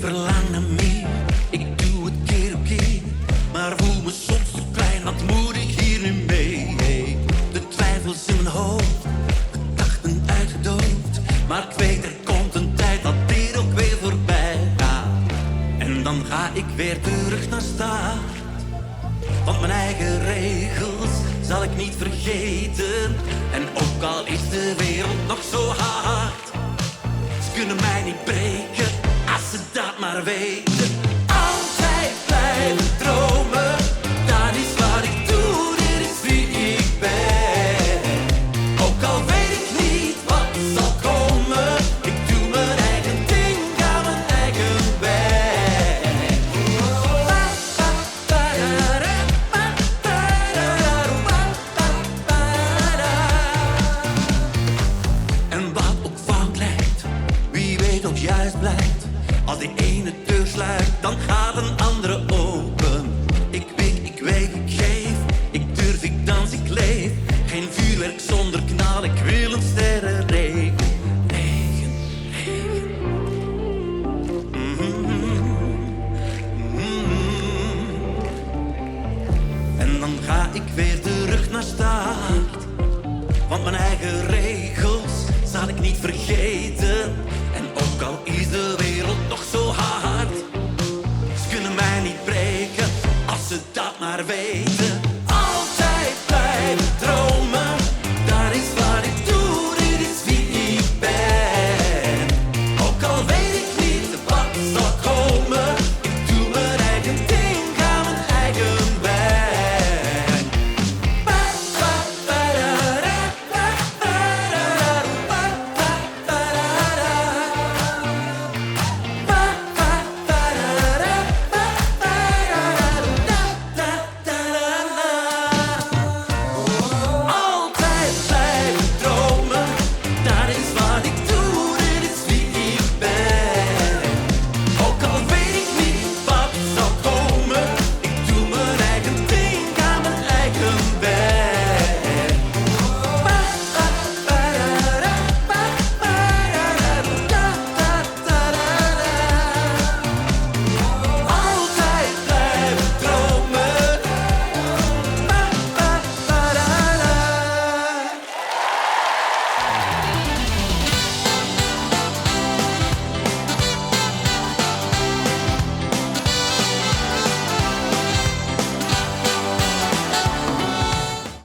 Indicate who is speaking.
Speaker 1: verlang naar meer, ik doe het keer op keer, maar voel me soms te klein, wat moet ik hier nu mee? Hey, de twijfels in mijn hoofd, gedachten uitgedoofd, maar ik weet er komt een tijd dat dit ook weer voorbij gaat. En dan ga ik weer terug naar start, want mijn eigen regels zal ik niet vergeten. En ook al is de wereld nog zo hard, ze kunnen mij niet breken als ze dat maar weten. Altijd blijven dromen, dat is wat ik doe, dit is wie ik ben. Ook al weet ik niet wat zal komen, ik doe mijn eigen ding, ga mijn eigen weg. En wat ook fout lijkt, wie weet ook juist blijkt. Als die ene deur sluit, dan gaat een andere open. Ik wik, ik weeg, ik geef, ik durf, ik dans, ik leef. Geen vuurwerk zonder knal, ik wil een sterrenregen. Regen, regen. En dan ga ik weer terug naar start, want mijn eigen regels zal ik niet vergeten. En ook al is de wereld nog zo hard, ze kunnen mij niet breken als ze dat maar weten.